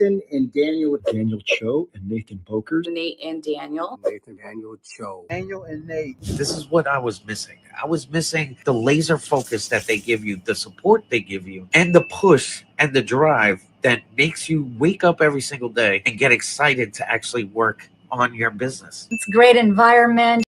Nathan and Daniel with Daniel Chou and Nathan Bokkers. Nate and Daniel. Nathan, Daniel, Chou. Daniel and Nate. This is what I was missing. I was missing the laser focus that they give you, the support they give you, and the push and the drive that makes you wake up every single day and get excited to actually work on your business. It's a great environment.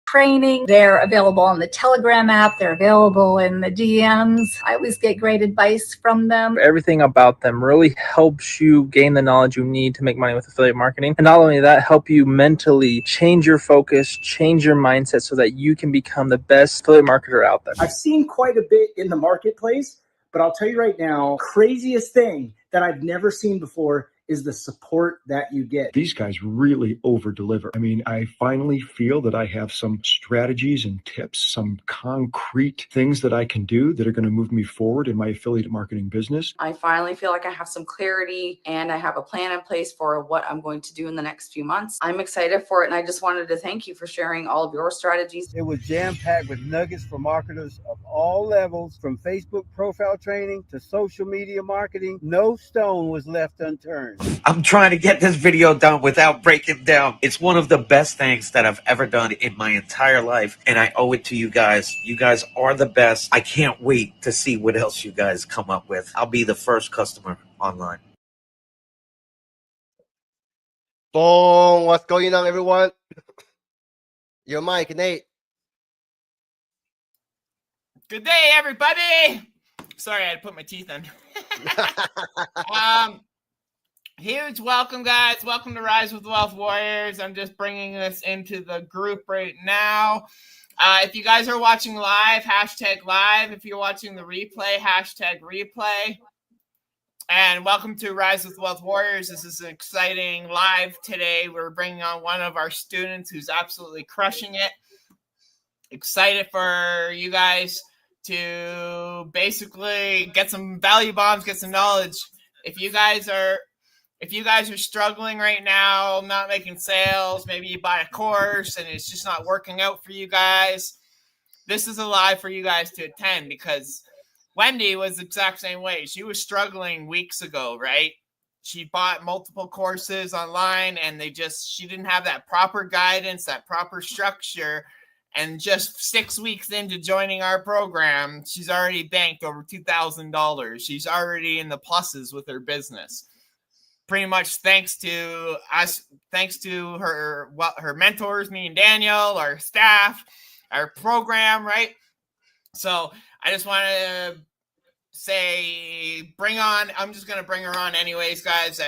Training. They're available on the Telegram app. They're available in the DMs. I always get great advice from them. Everything about them really helps you gain the knowledge you need to make money with affiliate marketing. And not only that, help you mentally change your focus, change your mindset so that you can become the best affiliate marketer out there. I've seen quite a bit in the marketplace, but I'll tell you right now, craziest thing that I've never seen before is the support that you get. These guys really over deliver. I mean, I finally feel that I have some strategies and tips, some concrete things that I can do that are going to move me forward in my affiliate marketing business. I finally feel like I have some clarity and I have a plan in place for what I'm going to do in the next few months. I'm excited for it, and I just wanted to thank you for sharing all of your strategies. It was jam-packed with nuggets for marketers of all levels, from Facebook profile training to social media marketing. No stone was left unturned. I'm trying to get this video done without breaking down. It's one of the best things that I've ever done in my entire life, and I owe it to you guys. You guys are the best. I can't wait to see what else you guys come up with. I'll be the first customer online. Boom! What's going on, everyone? Your mic, Nate. Good day, everybody. Sorry, I had to put my teeth in. Huge welcome, guys. Welcome to Rise with Wealth Warriors. I'm just bringing this into the group right now. If you guys are watching live, hashtag live. If you're watching the replay, hashtag replay. And welcome to Rise with Wealth Warriors. This is an exciting live today. We're bringing on one of our students who's absolutely crushing it. Excited for you guys to basically get some value bombs, get some knowledge. If you guys are struggling right now, not making sales, maybe you buy a course and it's just not working out for you guys, this is a live for you guys to attend, because Wendy was the exact same way. She was struggling weeks ago, right? She bought multiple courses online and she didn't have that proper guidance, that proper structure. And just 6 weeks into joining our program, she's already banked over $2,000. She's already in the pluses with her business. Pretty much thanks to us, thanks to her mentors, me and Daniel, our staff, our program, right? So I just want to say, I'm just going to bring her on anyways, guys.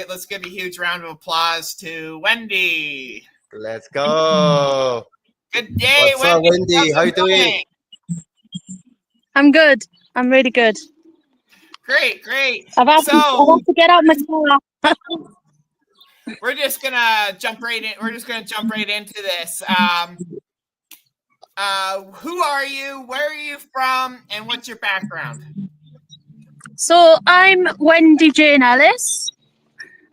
Let's give a huge round of applause to Wendy. Let's go. Good day, What's up, Wendy? How you doing? I'm good. I'm really good. Great. I've had to get out my car. We're just gonna jump right in. We're just gonna jump right into this. Who are you? Where are you from? And what's your background? So I'm Wendy Jane Ellis.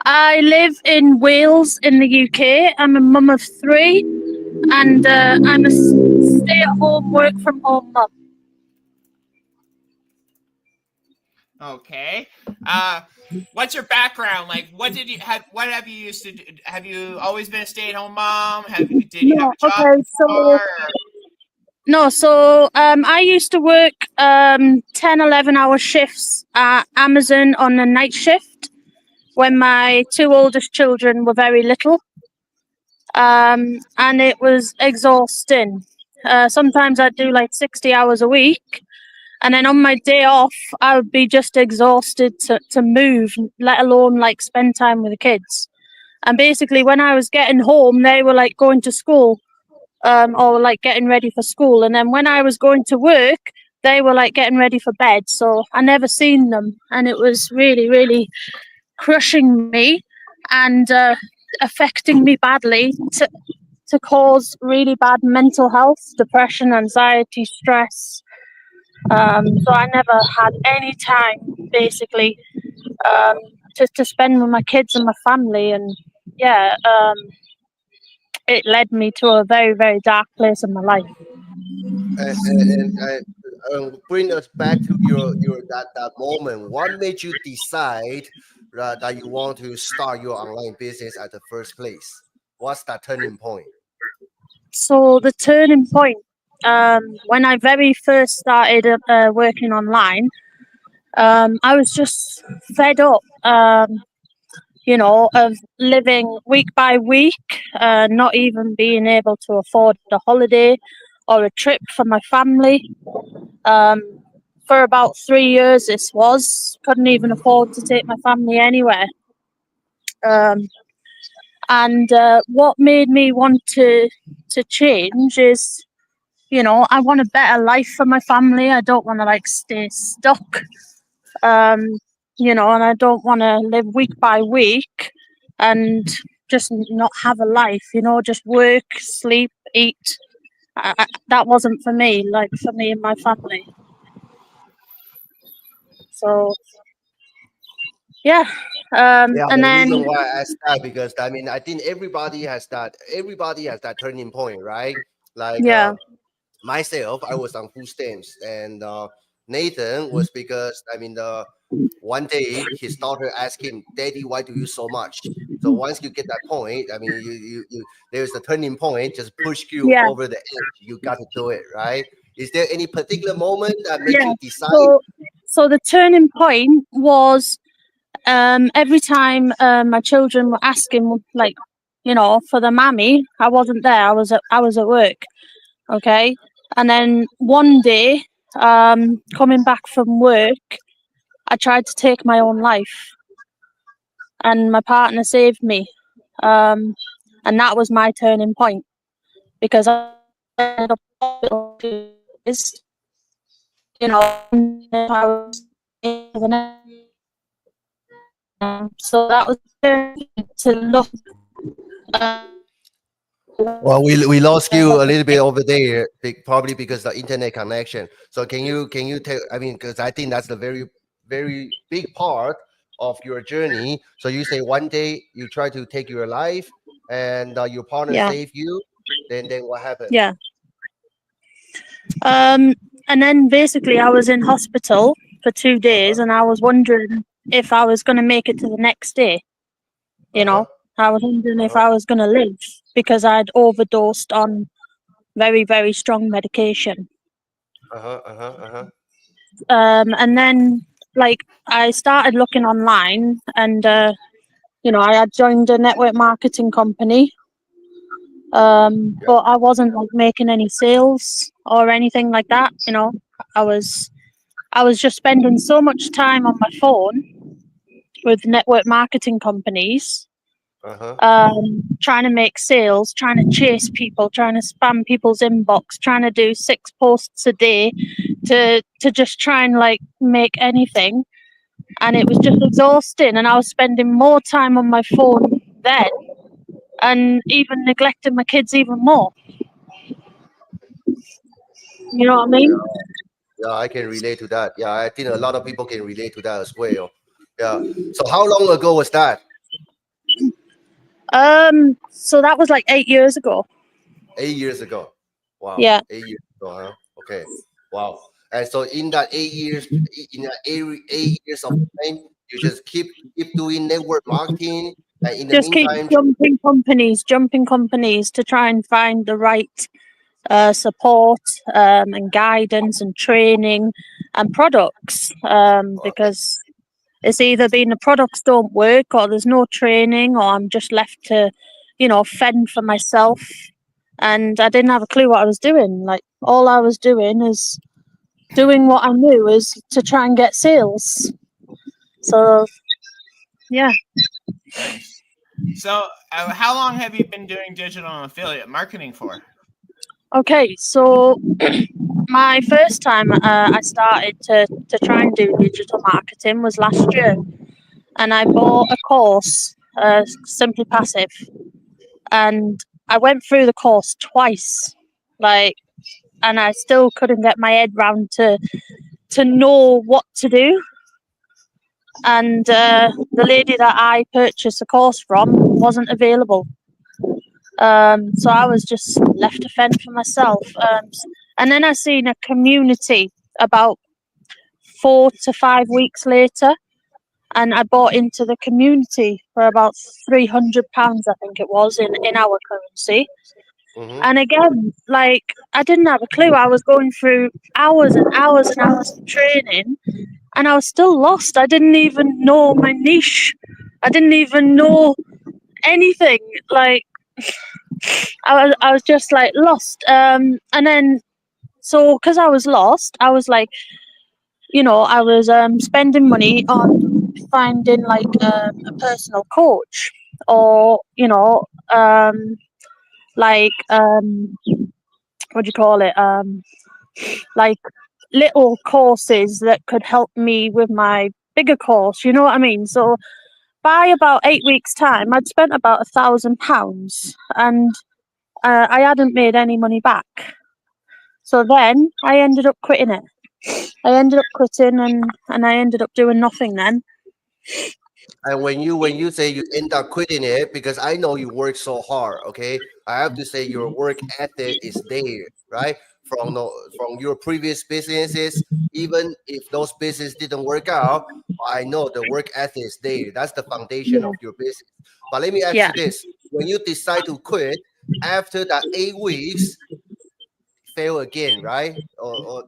I live in Wales in the UK. I'm a mum of 3, and I'm a stay-at-home, work-from-home mum. Okay. What's your background? Like, what have you used to do? Have you always been a stay-at-home mom? Did you have a job before? So I used to work 10, 11-hour shifts at Amazon on a night shift when my 2 oldest children were very little. And it was exhausting. Sometimes I'd do like 60 hours a week. And then on my day off, I would be just exhausted to move, let alone like spend time with the kids. And basically when I was getting home, they were like going to school, or like getting ready for school. And then when I was going to work, they were like getting ready for bed. So I never seen them. And it was really, really crushing me and affecting me badly to cause really bad mental health, depression, anxiety, stress. So I never had any time, basically, to spend with my kids and my family. And yeah, it led me to a very, very dark place in my life. And bring us back to your that moment. What made you decide that you want to start your online business at the first place? What's that turning point? So the turning point, when I very first started working online, I was just fed up, of living week by week, not even being able to afford a holiday or a trip for my family. For about 3 years, couldn't even afford to take my family anywhere. And what made me want to change is, I want a better life for my family. I don't want to stay stuck, and I don't want to live week by week and just not have a life. Just work, sleep, eat. That wasn't for me. For me and my family. So yeah, Yeah, and the then reason why I asked that, because I mean, I think everybody has that turning point, right? Like yeah, myself, I was on food stamps, and Nathan was, because I mean, one day his daughter asked him, "Daddy, why do you so much?" So once you get that point, I mean, you there's a turning point, just push you yeah, over the edge. You got to do it, right? Is there any particular moment that makes yeah. you decide? So the turning point was every time my children were asking, for the mammy, I wasn't there. I was at work. Okay, and then one day, coming back from work, I tried to take my own life, and my partner saved me. And that was my turning point, because I ended up in hospital for 2 days. If I was so that was to look. Well, we lost you a little bit over there, probably because the internet connection. So can you tell? I mean, because I think that's the very big part of your journey. So you say one day you try to take your life, and your partner Yeah, saved you. Then what happened? yeah. And then basically I was in hospital for 2 days, and I was wondering if I was going to make it to the next day. Uh huh. I was wondering Uh if huh. I was going to live, because I'd overdosed on very, very strong medication. Uh huh. Uh huh. Uh huh. And then, I started looking online, and, I had joined a network marketing company, Yeah. but I wasn't making any sales or anything like that. I was just spending so much time on my phone with network marketing companies, Uh huh. trying to make sales, trying to chase people, trying to spam people's inbox, trying to do 6 posts a day to just try and make anything. And it was just exhausting, and I was spending more time on my phone then, and even neglecting my kids even more. You know what I mean? Yeah, I can relate to that. Yeah, I think a lot of people can relate to that as well. Yeah. So how long ago was that? So that was 8 years ago. 8 years ago. Wow, Yeah, 8 years ago, huh? Okay. Wow. And so in that 8 years, in that 8 years of time, you just keep doing network marketing, and in the just keep meantime, jumping companies to try and find the right support, and guidance and training and products, because it's either been the products don't work, or there's no training, or I'm just left to fend for myself, and I didn't have a clue what I was doing. All I was doing is doing what I knew is to try and get sales. So yeah. Nice. So, how long have you been doing digital affiliate marketing for? Okay, so my first time I started to try and do digital marketing was last year, and I bought a course, Simply Passive, and I went through the course twice, and I still couldn't get my head round to know what to do. And the lady that I purchased the course from wasn't available. So I was just left to fend for myself. And then I seen a community about 4 to 5 weeks later, and I bought into the community for about £300, I think it was, in our currency. And again, like, I didn't have a clue. I was going through hours and hours and hours of training, and I was still lost. I didn't even know my niche. I didn't even know anything. Like, I was just like lost. And then, so because I was lost, I was like, I was spending money on finding like a personal coach, or like what do you call it? Like little courses that could help me with my bigger course. You know what I mean? So by about 8 weeks' time, I'd spent about £1,000, and I hadn't made any money back. So then I ended up quitting it. I ended up quitting, and I ended up doing nothing then. And when you say you end up quitting it, because I know you work so hard, okay, I have to say your work ethic is there, right? From your previous businesses, even if those businesses didn't work out, I know the work ethic is there. That's the foundation of your business. But let me ask you this: when you decide to quit after that 8 weeks, fail again, right? Or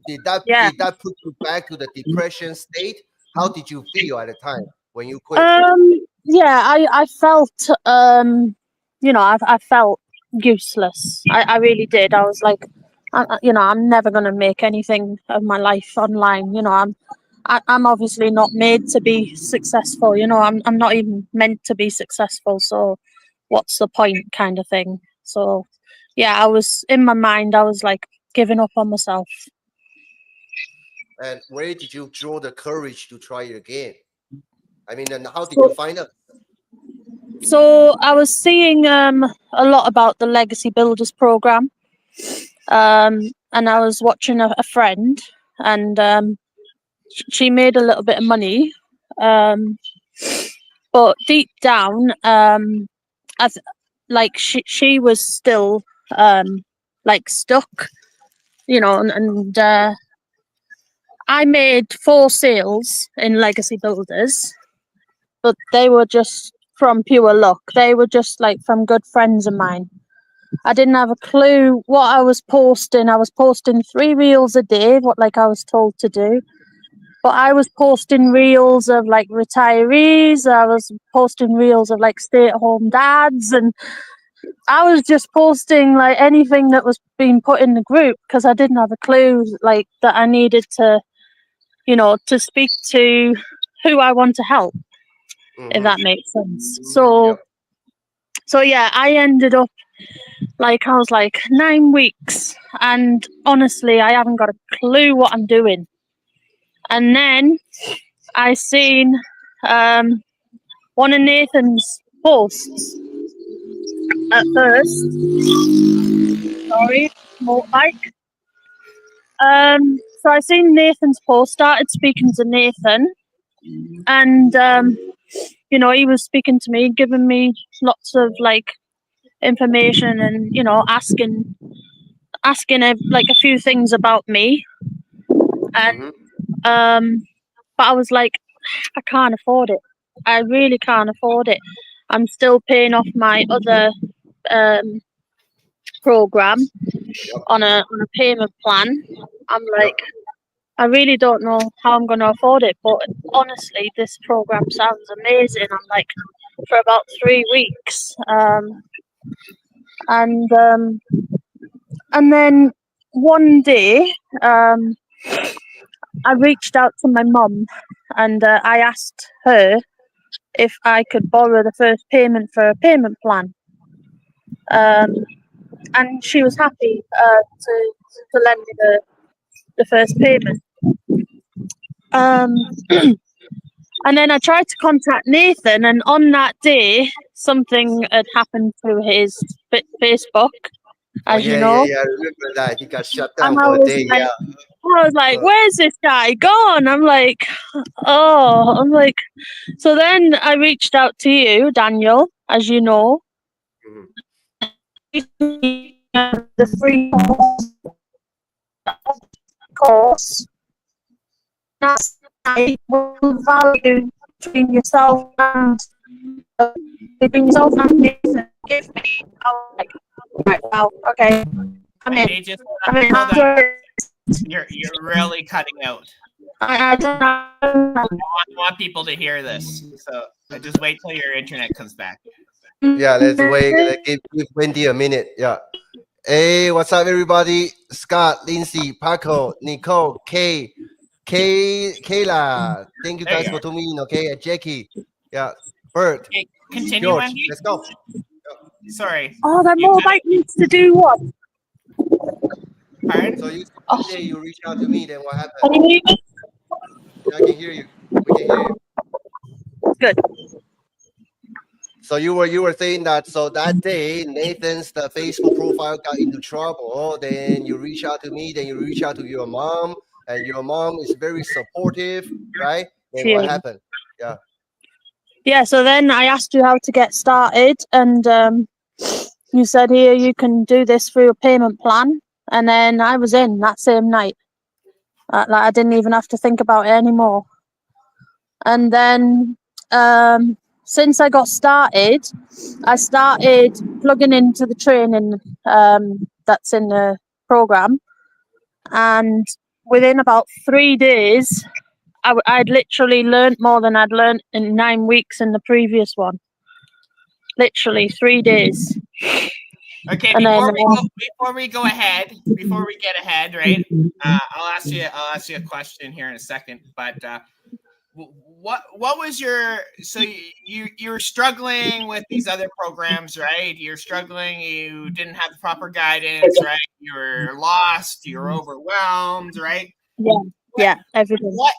did that put you back to the depression state? How did you feel at the time when you quit? Yeah, I felt I felt useless. I really did. I was like, I'm never gonna make anything of my life online. I'm obviously not made to be successful. I'm not even meant to be successful. So what's the point, kind of thing. So yeah, I was in my mind. I was like giving up on myself. And where did you draw the courage to try it again? I mean, and how did you find out? So I was seeing a lot about the Legacy Builders program, and I was watching a friend, and she made a little bit of money, but deep down, she was still like stuck, and I made 4 sales in Legacy Builders, but they were just from pure luck. They were just like from good friends of mine. I didn't have a clue what I was posting. I was posting 3 reels a day, what like I was told to do. But I was posting reels of like retirees. I was posting reels of like stay-at-home dads, and I was just posting like anything that was being put in the group, because I didn't have a clue like that I needed to, to speak to who I want to help, if that makes sense. So yeah, I ended up like, I was like 9 weeks, and honestly, I haven't got a clue what I'm doing. And then I seen one of Nathan's posts at first. Sorry, motorbike. So I seen Nathan's post, started speaking to Nathan, and he was speaking to me, giving me lots of like information, and asking like a few things about me, and but I was like, I can't afford it. I really can't afford it. I'm still paying off my other program on a payment plan. I'm like, I really don't know how I'm going to afford it, but honestly, this program sounds amazing. I'm like, for about 3 weeks, and then one day, I reached out to my mum, and I asked her if I could borrow the first payment for a payment plan, and she was happy to lend me the first payment. And then I tried to contact Nathan, and on that day, something had happened to his Facebook, as you know. Yeah, I remember that. He got shut And down for a day. Yeah. I was like, where's this guy gone? I'm like, so then I reached out to you, Daniel, as you know. The free course. night will value between yourself and give me. I'll like, right, well, okay, I'm in. Hey, just I'm in. hold on. You're really cutting out. I don't know. I want people to hear this, so just wait till your internet comes back. Yeah, let's wait. Let's give Wendy a minute. Yeah. Hey, what's up, everybody? Scott, Lindsay, Paco, Nicole, Kayla. Thank you There guys you for are. tuning in. Okay, Jackie. Yeah, Bert, Okay, continue, George. Wendy. Let's go. Sorry. Oh, then You more cut- bike needs to do what? Pardon? So you say you reach out to me. Then what happened? Can you hear me? Yeah, I can hear you. We can hear you. Good. So you were saying that so that day Nathan's the Facebook profile got into trouble. Then you reach out to me. Then you reach out to your mom, and your mom is very supportive, right? Then what Yeah. happened? Yeah. Yeah, so then I asked you how to get started, and you said, here, you can do this through a payment plan. And then I was in that same night. Like, I didn't even have to think about it anymore. And then since I got started, I started plugging into the training that's in the program. And within about 3 days, I'd literally learnt more than I'd learnt in 9 weeks in the previous one. Literally 3 days. Okay, And then, before we get ahead, right? I'll ask you a question here in a second. But what was your you were struggling with these other programs, right? You're struggling. You didn't have the proper guidance, right? You were lost. You were overwhelmed, right? yeah, everything. What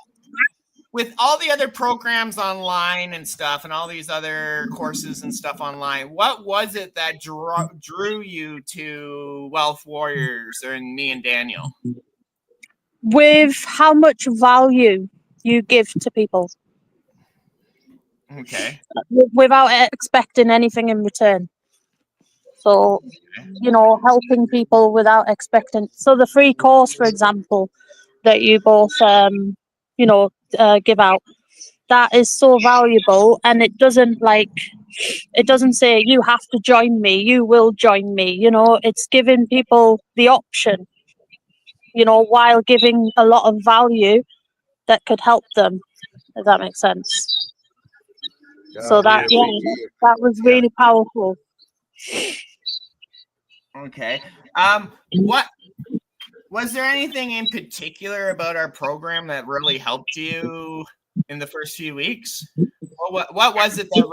with all the other programs online and stuff, and all these other courses and stuff online, what was it that drew you to Wealth Warriors and me and Daniel? With how much value you give to people. Okay. Without expecting anything in return. So, helping people without expecting. So the free course, for example, that you both, give out, that is so valuable, and it doesn't say you have to join me, you will join me. It's giving people the option, while giving a lot of value that could help them, if that makes sense. So that was really powerful. Okay. What was there anything in particular about our program that really helped you in the first few weeks? What was it that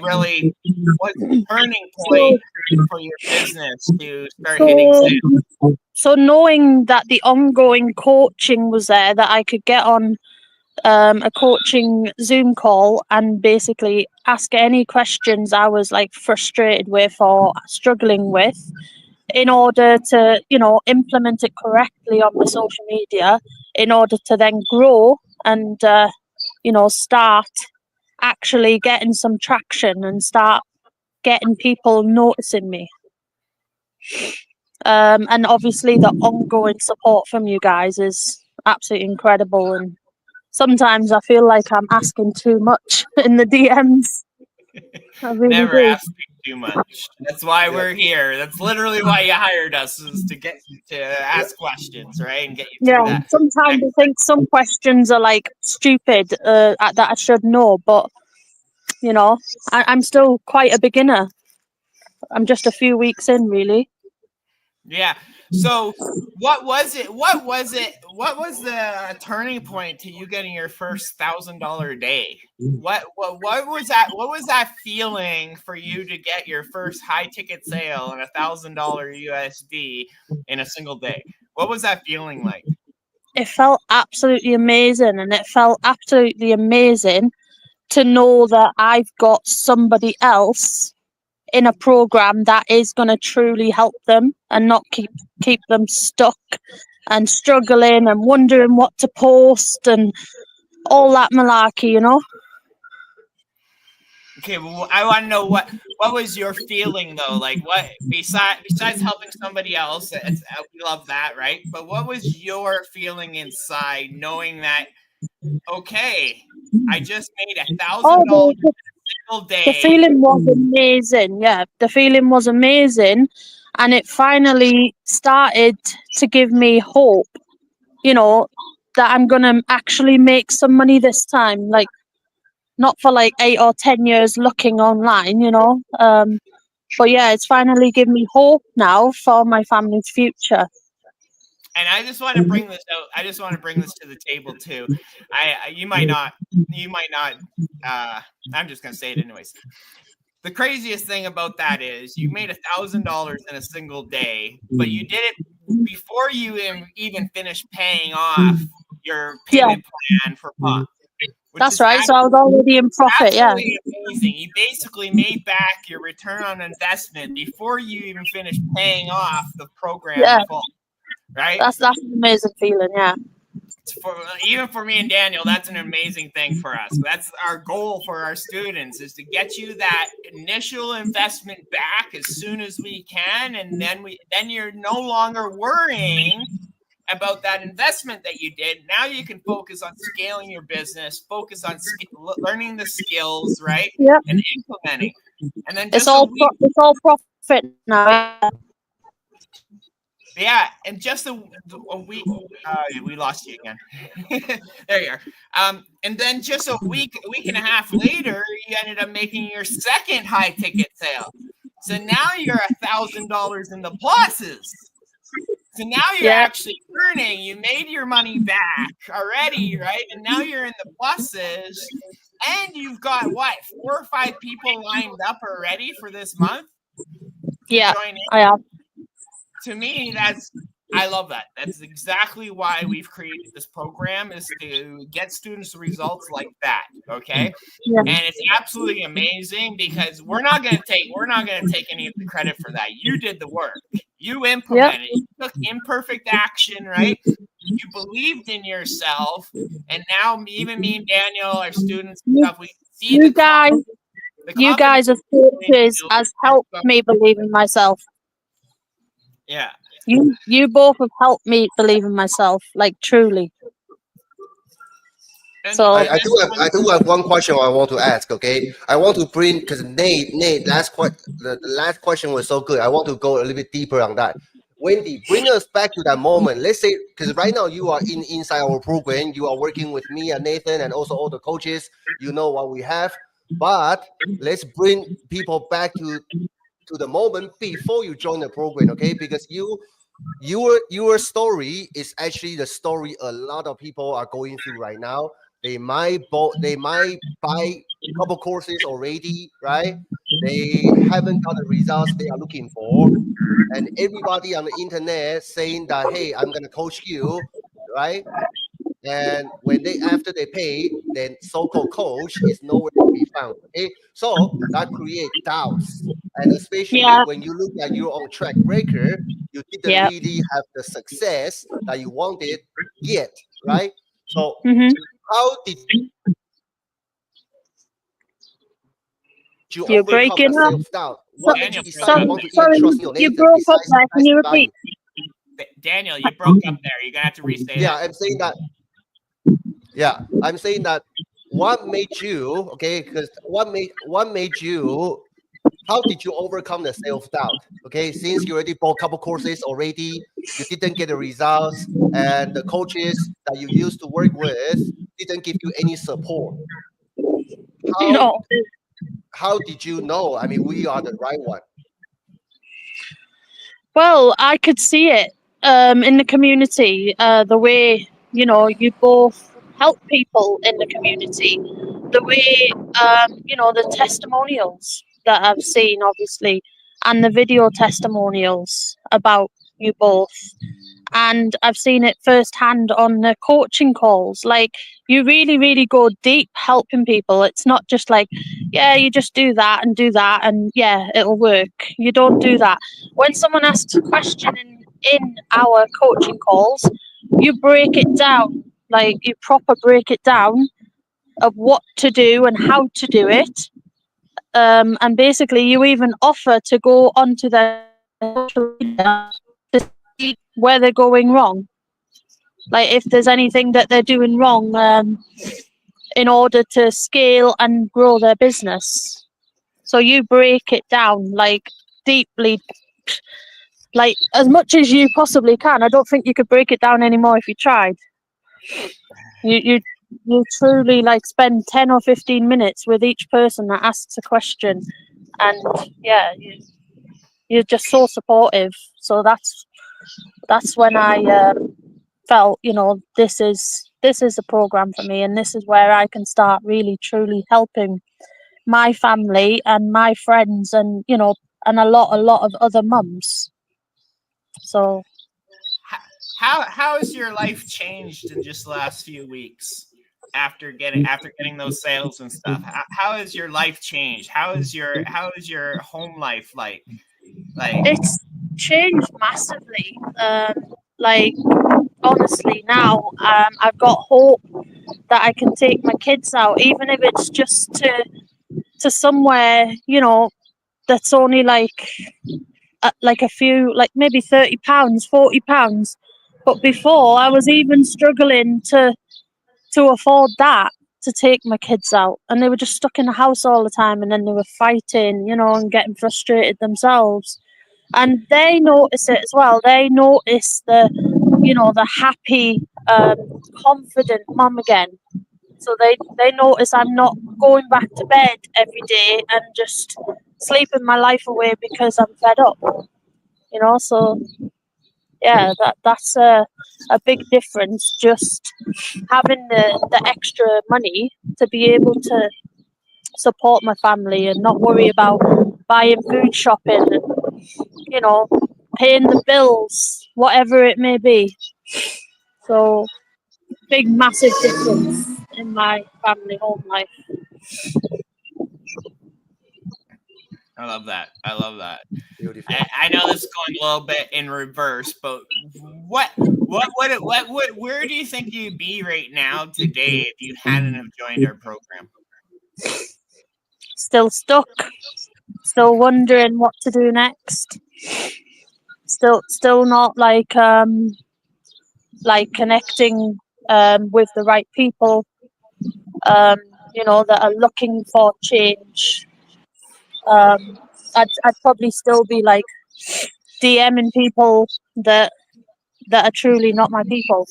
really was the turning point for your business to start hitting sales? So knowing that the ongoing coaching was there, that I could get on a coaching Zoom call and basically ask any questions I was frustrated with or struggling with, in order to implement it correctly on my social media, in order to then grow and start actually getting some traction and start getting people noticing me. And obviously the ongoing support from you guys is absolutely incredible, and sometimes I feel like I'm asking too much in the DMs. I really Never do. ask too much. That's why we're here. That's literally why you hired us, is to ask questions, right, and get you through that. Sometimes I think some questions are stupid that I should know, but I'm still quite a beginner. I'm just a few weeks in, really. Yeah. So what was it? What was the turning point to you getting your first $1,000 day? What was that? What was that feeling for you to get your first high ticket sale and $1,000 USD in a single day? What was that feeling like? It felt absolutely amazing, and it felt absolutely amazing to know that I've got somebody else in a program that is going to truly help them and not keep them stuck and struggling and wondering what to post and all that malarkey, Okay, well, I want to know what was your feeling though? Like, what besides helping somebody else? We love that, right? But what was your feeling inside, knowing that okay, I just made $1,000 Oh, in a single day. the feeling was amazing. Yeah, the feeling was amazing, and it finally started to give me hope. You know, that I'm gonna actually make some money this time. Like, not for like 8 or 10 years looking online. You know, but yeah, it's finally given me hope now for my family's future. And I just want to bring this out. I just want to bring this to the table too. You might not. I'm just gonna say it anyways. The craziest thing about that is you made $1,000 in a single day, but you did it before you even finished paying off your payment plan for month. That's right. So I was already in profit. Yeah. Absolutely amazing. You basically made back your return on investment before you even finished paying off the program in full. Right? That's an amazing feeling. Yeah. Even for me and Daniel, that's an amazing thing for us. That's our goal for our students, is to get you that initial investment back as soon as we can, and then you're no longer worrying about that investment that you did. Now you can focus on scaling your business, focus on learning the skills, right? Yep. And implementing. And then it's all profit now. Yeah, and just a week, we lost you again. There you are. And then just a week and a half later, you ended up making your second high ticket sale. So now you're $1,000 in the pluses. So now you're actually earning. You made your money back already, right? And now you're in the pluses, and you've got 4 or 5 people lined up already for this month. Yeah, I have. To me, I love that. That's exactly why we've created this program, is to get students results like that. Okay. Yeah. And it's absolutely amazing, because we're not going to take any of the credit for that. You did the work. You implemented. You took imperfect action, right? You believed in yourself, and now even me and Daniel, our students, and stuff, we see you guys as coaches has helped me believe in myself. Yeah. You both have helped me believe in myself, like truly. So I do have one question I want to ask. Okay, I want to bring, because Nate, the last question was so good. I want to go a little bit deeper on that. Wendy, bring us back to that moment. Let's say, because right now you are inside our program, you are working with me and Nathan and also all the coaches. You know what we have, but let's bring people back to the moment before you join the program, okay? Because your story is actually the story a lot of people are going through right now. They might buy a couple courses already, right? They haven't got the results they are looking for, and everybody on the internet saying that, hey, I'm gonna coach you, right? And when after they pay, then so-called coach is nowhere to be found. Okay, so that creates doubts, and especially when you look at your own track record, you didn't really have the success that you wanted yet, right? So how did you overcome that self-doubt? What made you decide you want to even trust your Nathan? You broke up there. Can you repeat? Daniel, you broke up there. You're gonna have to restate it. I'm saying that. Yeah, I'm saying that. What made you, okay? Because what made you? How did you overcome the self-doubt? Okay, since you already bought a couple courses already, you didn't get the results, and the coaches that you used to work with didn't give you any support. How did you know? I mean, we are the right one. Well, I could see it in the community, the way, you both help people in the community, the way, the testimonials that I've seen, obviously, and the video testimonials about you both. And I've seen it firsthand on the coaching calls. Like, you really, really go deep helping people. It's not just like, you just do that, and it'll work. You don't do that. When someone asks a question in our coaching calls, you break it down. Like, you proper break it down of what to do and how to do it. And basically, you even offer to go onto their social media to see where they're going wrong. like if there's anything that they're doing wrong in order to scale and grow their business. So you break it down like deeply, like as much as you possibly can. I don't think you could break it down anymore if you tried. You truly like spend 10 or 15 minutes with each person that asks a question, and yeah, you're just so supportive. So that's when I felt, you know, this is a program for me, and this is where I can start really truly helping my family and my friends, and you know, and a lot of other mums. So How has your life changed in just the last few weeks after getting those sales and stuff? How has your life changed? How is your home life like? It's changed massively. Like honestly, now I've got hope that I can take my kids out, even if it's just to somewhere, you know, that's only like a few, like maybe £30, £40. But before, I was even struggling to afford that, to take my kids out, and they were just stuck in the house all the time, and then they were fighting, you know, and getting frustrated themselves. And they notice it as well. They notice the, you know, the happy, confident mum again. So they notice I'm not going back to bed every day and just sleeping my life away because I'm fed up. You know, so yeah, that's a big difference. Just having the extra money to be able to support my family and not worry about buying food shopping and, you know, paying the bills, whatever it may be. So big, massive difference in my family home life. I love that. I love that. Beautiful. I know this is going a little bit in reverse, but where do you think you'd be right now today if you hadn't have joined our program? Still stuck. Still wondering what to do next. Still not like connecting with the right people. You know, that are looking for change. I'd probably still be like DMing people that are truly not my people.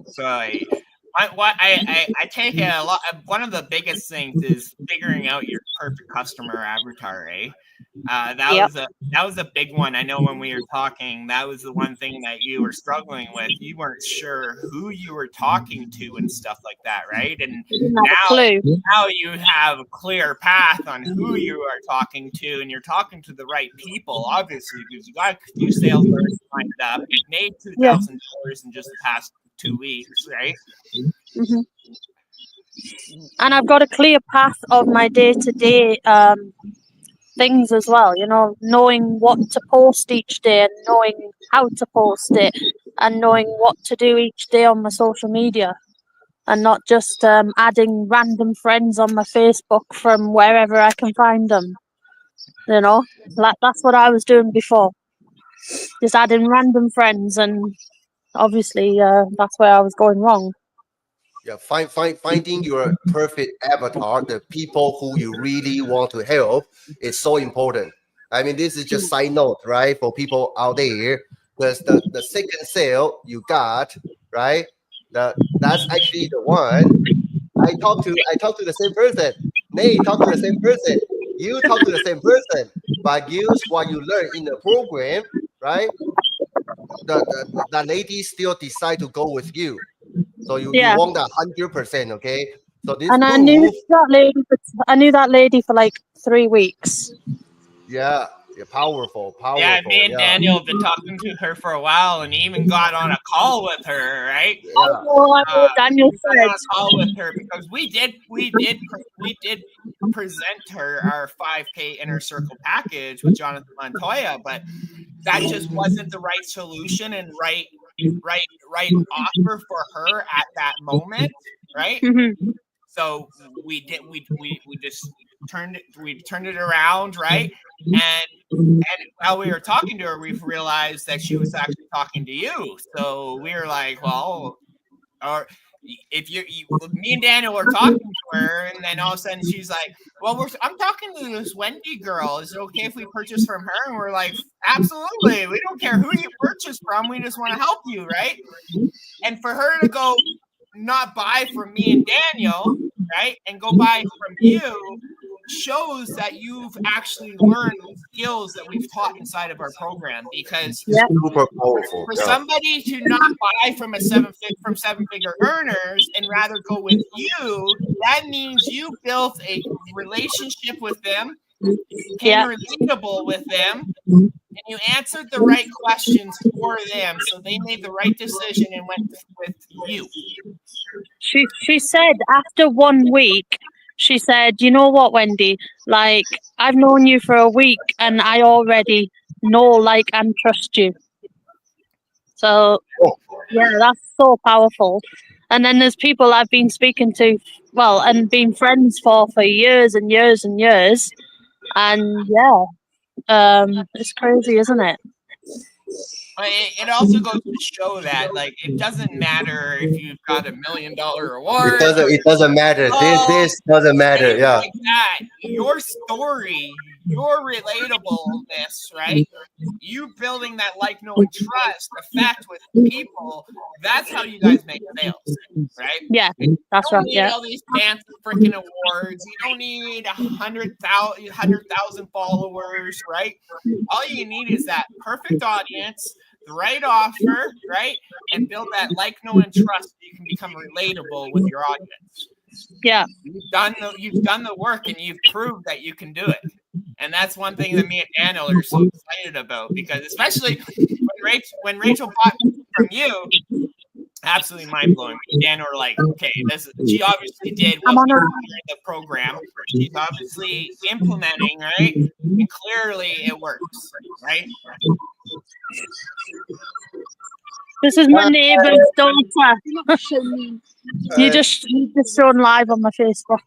So I take it a lot. One of the biggest things is figuring out your perfect customer avatar. That was a big one. I know when we were talking, that was the one thing that you were struggling with. You weren't sure who you were talking to and stuff like that, right? And now you have a clear path on who you are talking to, and you're talking to the right people, obviously, because you got a few sales orders lined up. You've made $2,000 in just the past 2 weeks, right? Mm-hmm. And I've got a clear path of my day-to-day things as well, you know, knowing what to post each day and knowing how to post it and knowing what to do each day on my social media, and not just adding random friends on my Facebook from wherever I can find them. You know, like that's what I was doing before, just adding random friends, and obviously that's where I was going wrong. Yeah, finding your perfect avatar, the people who you really want to help, is so important. I mean, this is just side note, right, for people out there, because the second sale you got, right, that's actually the one. I talk to the same person. Nate talk to the same person. You talk to the same person. But use what you learn in the program, right? The lady still decide to go with you. So you want that 100%, okay? So this and I knew that lady for like 3 weeks. Yeah, powerful. Yeah, me and Daniel have been talking to her for a while, and even got on a call with her, right? Yeah. Daniel said on a call with her because we did present her our 5K Inner Circle package with Jonathan Montoya, but that just wasn't the right solution and right offer for her at that moment, right? Mm-hmm. So we just turned it around, right? And while we were talking to her, we've realized that she was actually talking to you. So we were like, well, or if me and Daniel were talking to her, and then all of a sudden she's like, well, I'm talking to this Wendy girl. Is it okay if we purchase from her? And we're like, absolutely. We don't care who you purchase from. We just want to help you, right? And for her to go not buy from me and Daniel, right, and go buy from you shows that you've actually learned the skills that we've taught inside of our program. Because super powerful. For somebody to not buy from seven-figure earners and rather go with you, that means you built a relationship with them, became relatable with them, and you answered the right questions for them, so they made the right decision and went with you. She said after 1 week, she said, you know what, Wendy, like, I've known you for a week and I already know, like, and trust you. So, yeah, that's so powerful. And then there's people I've been speaking to, well, and been friends for years and years and years. And, it's crazy, isn't it? It also goes to show that, like, it doesn't matter if you've got $1 million award. It doesn't matter. This doesn't matter. Yeah. Like that. Your story, your relatableness, right? You building that like, know, and trust effect with people. That's how you guys make sales, right? Yeah, that's right. You don't need all these fancy freaking awards. You don't need 100,000 followers, right? All you need is that perfect audience, the right offer, right? And build that like, know, and trust so you can become relatable with your audience. Yeah. You've done the work and you've proved that you can do it. And that's one thing that me and Daniel are so excited about, because especially when Rachel bought from you, absolutely mind blowing. Me and Daniel were like, okay, she obviously did what we in the program. She's obviously implementing, right? And clearly it works, right? This is my neighbour's daughter. You just shown live on my Facebook.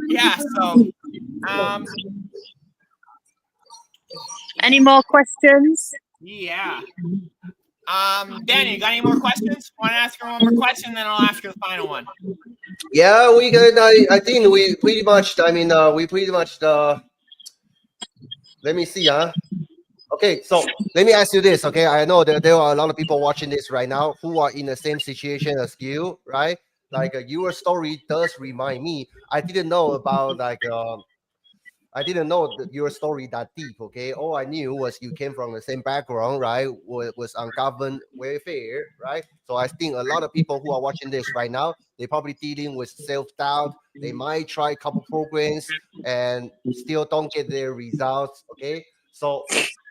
Yeah, so any more questions? Yeah. Danny, you got any more questions? Want to ask her one more question, then I'll ask her the final one. Yeah, we got. I think we pretty much. I mean, we pretty much. Let me see, Okay, so let me ask you this. Okay, I know that there are a lot of people watching this right now who are in the same situation as you, right? Like your story does remind me. I didn't know about I didn't know your story that deep. Okay, all I knew was you came from the same background, right? Was on government welfare, right? So I think a lot of people who are watching this right now, they probably dealing with self-doubt. They might try a couple programs and still don't get their results. Okay, so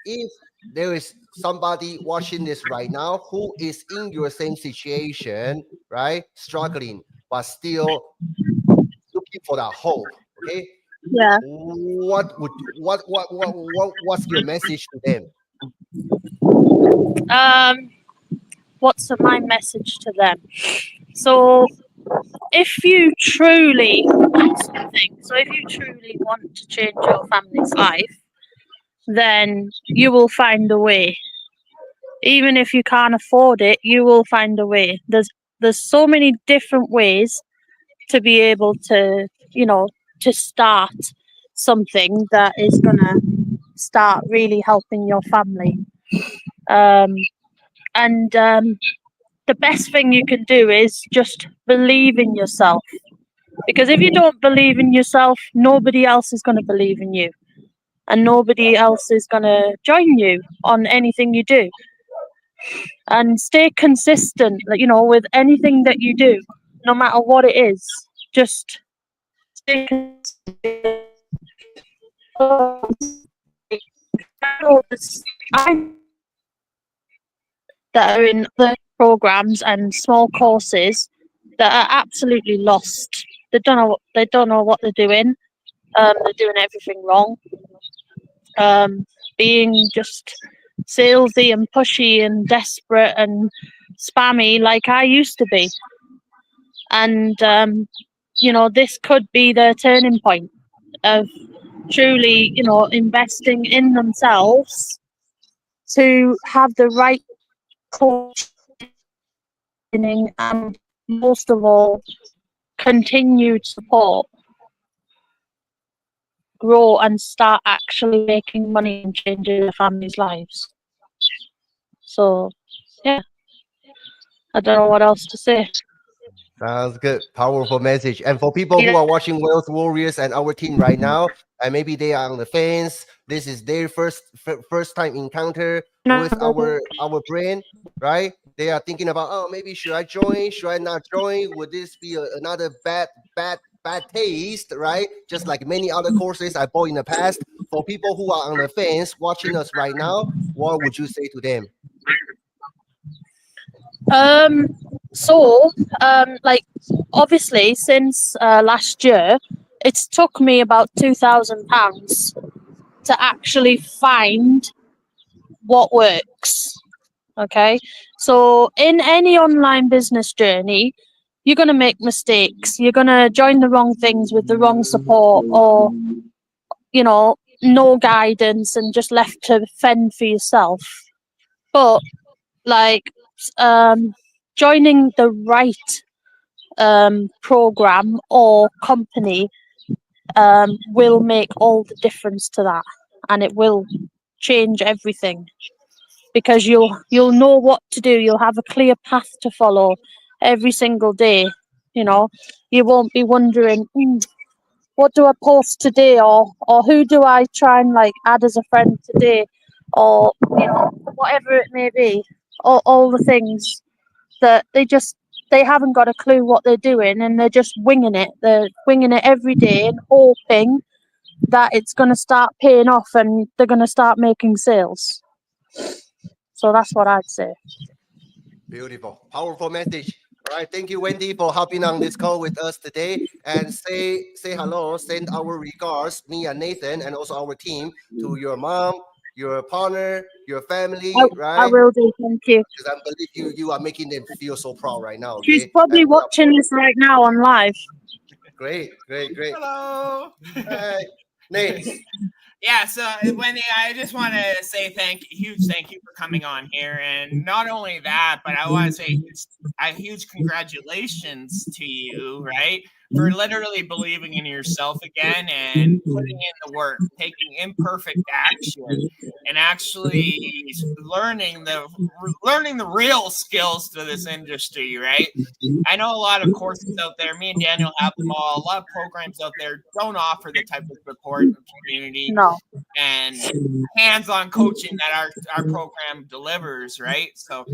if there is somebody watching this right now who is in your same situation, right, struggling but still looking for that hope, okay? Yeah. What's your message to them? What's my message to them? So if you truly want something, so if you truly want to change your family's life, then you will find a way. Even if you can't afford it, you will find a way. There's so many different ways to be able to, to start something that is gonna start really helping your family. The best thing you can do is just believe in yourself. Because if you don't believe in yourself, nobody else is going to believe in you. And nobody else is going to join you on anything you do. And stay consistent, with anything that you do, no matter what it is. Just stay consistent. That are in the programs and small courses that are absolutely lost. They don't know what they're doing. They're doing everything wrong. Being just salesy and pushy and desperate and spammy like I used to be. And you know, this could be their turning point of truly, you know, investing in themselves to have the right coaching and most of all, continued support, grow and start actually making money and changing their families' lives. So, yeah, I don't know what else to say. Sounds good. Powerful message. And for people who are watching Wealth Warriors and our team right now, and maybe they are on the fence, this is their first time encounter with our brand, right? They are thinking about, oh, maybe should I join? Should I not join? Would this be another bad taste, right? Just like many other courses I bought in the past. For people who are on the fence watching us right now, what would you say to them? Like obviously since last year, it's took me about £2,000 to actually find what works. Okay, so in any online business journey, you're going to make mistakes. You're going to join the wrong things with the wrong support, or, you know, no guidance and just left to fend for yourself. But like joining the right program or company will make all the difference to that, and it will change everything, because you'll know what to do. You'll have a clear path to follow every single day. You know, you won't be wondering, what do I post today, or who do I try and like add as a friend today, or, you know, whatever it may be. All the things that they haven't got a clue what they're doing, and they're just winging it. They're winging it every day and hoping that it's going to start paying off and they're going to start making sales. So that's what I'd say. Beautiful, powerful message. All right, thank you, Wendy, for hopping on this call with us today. And say hello, send our regards, me and Nathan, and also our team, to your mom, your partner, your family, right? I will do, thank you. Because I believe you are making them feel so proud right now. Okay? She's probably watching this right now on live. Great. Hello. Hi, Nate. Yeah, so Wendy, I just want to say huge thank you for coming on here. And not only that, but I want to say a huge congratulations to you, right? For literally believing in yourself again and putting in the work, taking imperfect action, and actually learning the real skills to this industry, right? I know a lot of courses out there. Me and Daniel have them all. A lot of programs out there don't offer the type of support and community and hands-on coaching that our program delivers, right? So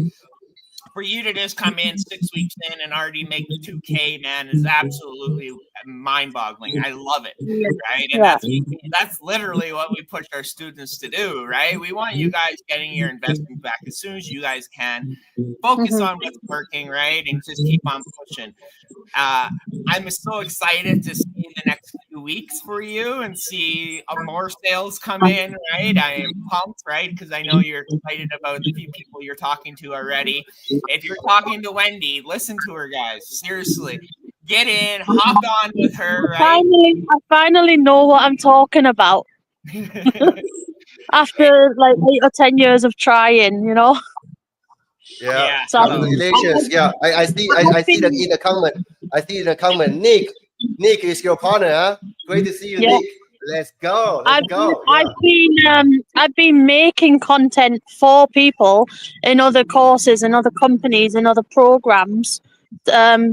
for you to just come in 6 weeks in and already make $2K, man, is absolutely mind-boggling. I love it, right? And that's literally what we push our students to do, right? We want you guys getting your investment back as soon as you guys can. Focus on what's working, right? And just keep on pushing. I'm so excited to see the next few weeks for you and see more sales come in, right? I am pumped, right? Because I know you're excited about the few people you're talking to already. If you're talking to Wendy, listen to her, guys. Seriously. Get in, hop on with her, right? I finally know what I'm talking about. After like 8 or 10 years of trying, you know. Yeah. So, congratulations. I see that in the comment. I see in the comment, Nick is your partner, huh? Great to see you, Nick. Let's go. I've been making content for people in other courses and other companies and other programs,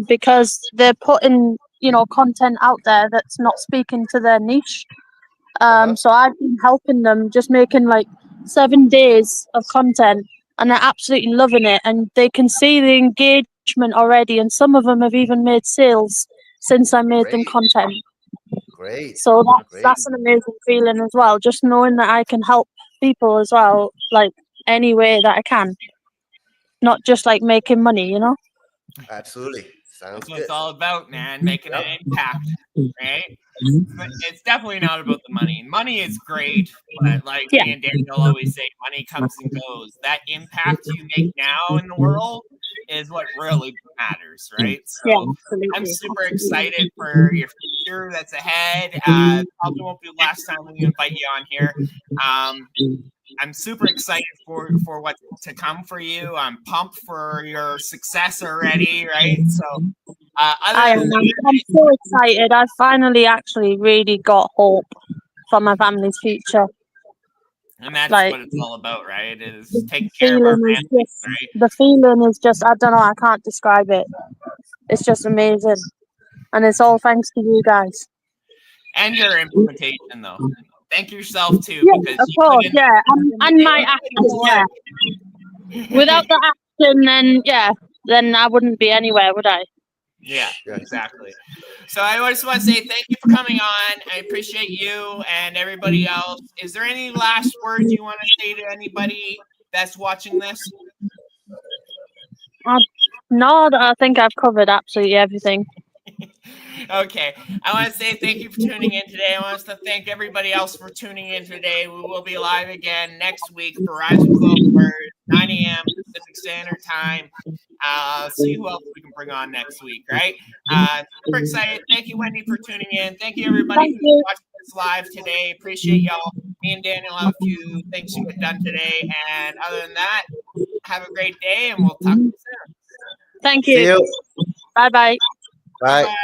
because they're putting, you know, content out there that's not speaking to their niche. So I've been helping them, just making like 7 days of content, and they're absolutely loving it, and they can see the engagement already, and some of them have even made sales since I made them content. Great. So that's an amazing feeling as well, just knowing that I can help people as well, like any way that I can, not just like making money, you know. Absolutely. That's what it's all about, man. Making an impact, right? It's definitely not about the money. Money is great, but like me and Daniel always say, money comes and goes. That impact you make now in the world is what really matters, right? So Yeah, absolutely. I'm super excited for your future that's ahead. Probably won't be the last time we invite you on here. I'm super excited for what's to come for you. I'm pumped for your success already, right? So I'm so excited. I finally actually really got hope for my family's future. and that's like, what it's all about, right? Is taking care of our families, right? The feeling is just, I don't know, I can't describe it. It's just amazing. And it's all thanks to you guys. And your implementation, though. Thank yourself too. Yeah, because of course, yeah. And my acting, yeah. Without the action, then I wouldn't be anywhere, would I? Yeah, exactly. So I just want to say thank you for coming on. I appreciate you and everybody else. Is there any last words you want to say to anybody that's watching this? No, I think I've covered absolutely everything. Okay. I want to say thank you for tuning in today. I want to thank everybody else for tuning in today. We will be live again next week for Rise with Clovers, 9 a.m. Pacific Standard Time. See who else we can bring on next week, right? Super excited. Thank you, Wendy, for tuning in. Thank you, everybody who's watching this live today. Appreciate y'all. Me and Daniel have a few things to get done today. And other than that, have a great day, and we'll talk to you soon. Thank you. See you. Bye-bye. Bye. Bye.